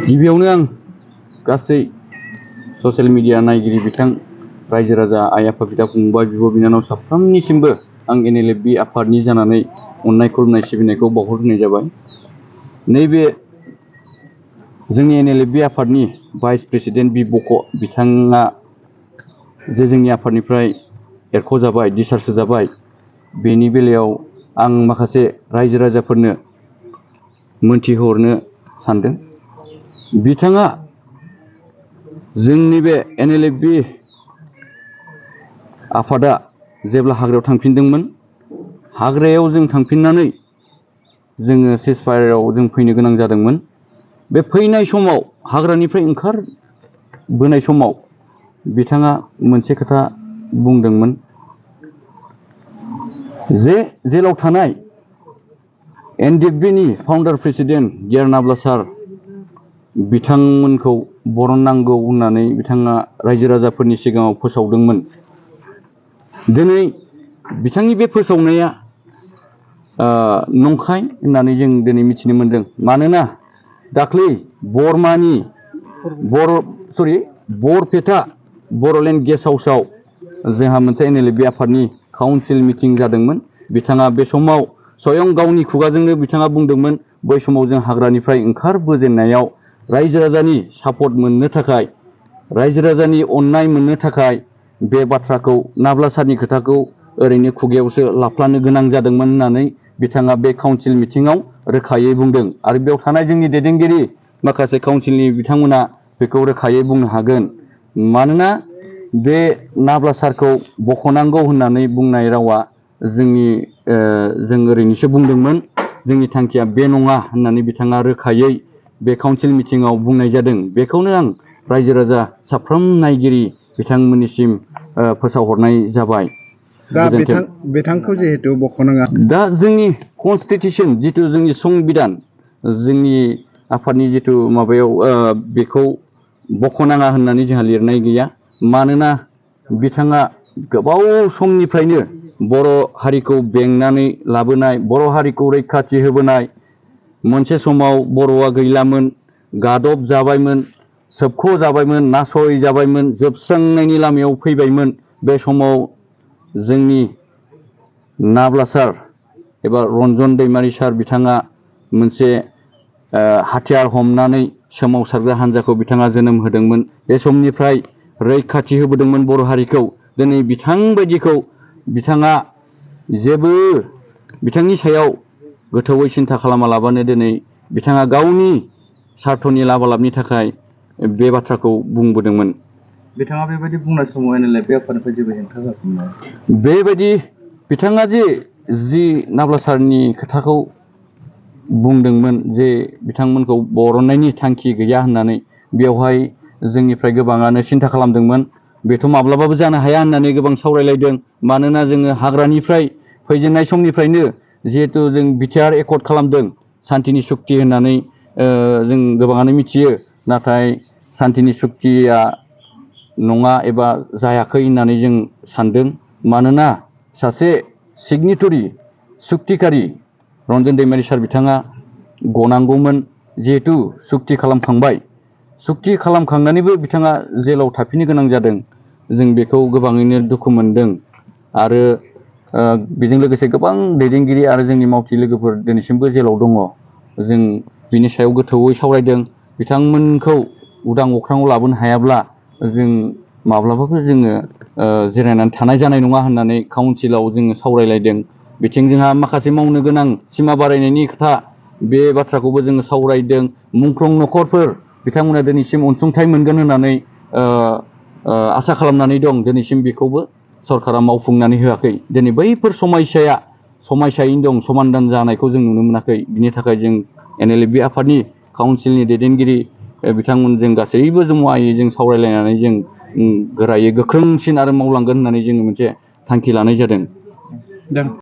गिबियावनो आं गासै ससियेल मिडिया नायगिरि बिथां रायजो राजा आइ आफा बिदा फंबाय बिब' बिनानाव साफ्रोमनिसिमबो आं NLFB आफादनि जानानै अननाय खुलुमनाय सिबिनायखौ बावहरग्रोनाय जाबाय। नैबे जोंनि NLFB आफादनि भाइस प्रेसिडेन्ट बि बक' बिथाङा जे जोंनि आफादनिफ्राय एरख'जाबाय डिसचार्ज होजाबाय, बेनि बेलायाव आं माखासे रायजो राजाफोरनो मोनथिहोहरनो सानदों। बिथाङा जोंनि बे NLFB आफादा जेब्ला हाग्रायाव थांफिनदोंमोन, हाग्रायाव जों थांफिननानै जोङो सिजफायाराव जों फैनो गोनां जादोंमोन। बे फैनाय समाव हाग्रानिफ्राय ओंखारबोनाय समाव बिथाङा मोनसे खोथा बुंदोंमोन जे जेलाव थानाय NDFB नि फाउन्डार प्रेसिडेन्ट गियार नाब्ला सार बिथांमोनखौ बरननांगौ होननानै बिथाङा रायजो राजाफोरनि सिगाङाव फोसावदोंमोन। दिनै बिथांनि बे फोसावनाया नंखाय होननानै जों दिनै मिथिनो मोनदों। मानोना दाख्लै बरपेटा बर'लेण्ड गेस्ट हाउसआव जोंहा मोनसे NLFB आफादनि काउन्सिल मिटिं जादोंमोन। बिथाङा बे समाव स्वयं गावनि खुगाजोंनो बिथाङा बुंदोंमोन, बै समाव जों हाग्रानिफ्राय ओंखारबोजेननायाव रायजो राजानि सापर्ट मोननो थाखाय, रायजो राजानि अननाय मोननो थाखाय बे बाथ्राखौ नाब्ला सारनि खोथाखौ ओरैनो खुगायावसो लाफ्लानो गोनां जादोंमोन होननानै बिथाङा बे काउन्सिल मिटिङाव रोखायै बुंदों। आरो बेयाव थानाय जोंनि दैदेनगिरि माखासे काउन्सिलनि बिथांमोना बेखौ रोखायै बुंनो हागोन। मानोना बे नाब्ला सारखौ बख'नांगौ होननानै बुंनाय रावा जों ओरैनोसो बुंदोंमोन, जोंनि थांखिया बे नङा होननानै बिथाङा रोखायै बे काउन्सिल मिटिङाव बुंनाय जादों। बेखौनो आं रायजो राजा साफ्रोम नायगिरि बिथांमोननिसिम फोसावहरनाय जाबाय। दा बिथांखौ जिहेतु बख'नाङा, दा जोंनि कनस्टिटिउसन जिथु जोंनि संबिधान, जोंनि आफादनि जिथु माबायाव बेखौ बख'नाङा होननानै जोंहा लिरनाय गैया। मानोना बिथाङा गोबाव समनिफ्रायनो बर' हारिखौ बेंनानै लाबोनाय, बर' हारिखौ रैखाथि होबोनाय, मोनसे समाव बर'आ गैलामोन, गादब जाबायमोन, सोबख' जाबायमोन, नासय जाबायमोन, जोबस्रांनायनि लामायाव फैबायमोन। बे समाव जोंनि नाब्ला सार एबा रन्जन दैमारि सार बिथाङा मोनसे हाथियार हमनानै सोमावसारग्रा हान्जाखौ बिथाङा जोनोम होदोंमोन। बे समनिफ्राय रैखाथि होबोदोंमोन बर' हारिखौ। दिनै बिथांबायदिखौ बिथाङा जेबो बिथांनि सायाव गोथौयै सिन्था खालामालाबानो दिनै बिथाङा गावनि सार्थनि लाबा लाबनि थाखाय बे बाथ्राखौ बुंबोदोंमोन। बिथाङा बेबायदि बुंनाय समाव NLFB आफादनिफ्राय जेबो हेंथा जाफिननाय बेबायदि बिथाङा जि नाब्ला सारनि खोथाखौ बुंदोंमोन जे बिथांमोनखौ बरननायनि थांखि गैया होननानै, बेवहाय जोंनिफ्राय गोबाङानो सिन्था खालामदोंमन। बेथ' माब्लाबाबो जानो हाया होननानै गोबां सावरायलायदों। मानोना जोङो हाग्रानिफ्राय फैजेननाय समनिफ्रायनो जिहेतु जों बिटिआर एकर्ड खालामदों, सान्तिनि सुक्ति होननानै जों गोबाङानो मिथियो। नाथाय सान्तिनि सुक्तिया नङा एबा जायाखै होननानै जों सानदों। मानोना सासे सिगनेटरि सुक्तिकारि रन्जन दैमारि सार बिथाङा गनांगौमोन। जिहेतु सुक्ति खालामखांबाय, सुक्ति खालामखांनानैबो बिथाङा जेलाव थाफिननो गोनां जादों। जों बेखौ गोबाङैनो दुखु मोनदों। आरो बेजों लोगोसे गोबां दैदेनगिरि आरो जोंनि मावथि लोगोफोर दिनैसिमबो जेलाव दङ। जों बिनि सायाव गोथौयै सावरायदों। बिथांमोनखौ उदां अख्राङाव लाबोनो हायाब्ला जों माब्लाबाबो जोङो जिरायनानै थानाय जानाय नङा होननानै काउन्सिलाव जोङो सावरायलायदों। बिथिं जोंहा माखासे मावनो गोनां सिमा बारायनायनि खोथा, बे बाथ्राखौबो जोङो सावरायदों। मुंख्लं न'खरफोर बिथांमोना दिनैसिम अनसुंथाइ मोनगोन होननानै आसा खालामनानै दं। दिनैसिम बेखौबो सरकारा मावफुंनानै होआखै। दिनै बैफोर समयसायैनो दं, समाधान जानायखौ जों नुनो मोनाखै। बिनि थाखाय जों NLFB आफादनि काउन्सिलनि दैदेनगिरि बिथांमोनजों गासैबो जमायै जों सावरायलायनानै जों गोरायै गोख्रोंसिन आरो मावलांगोन होननानै जोङो मोनसे थांखि लानाय जादों।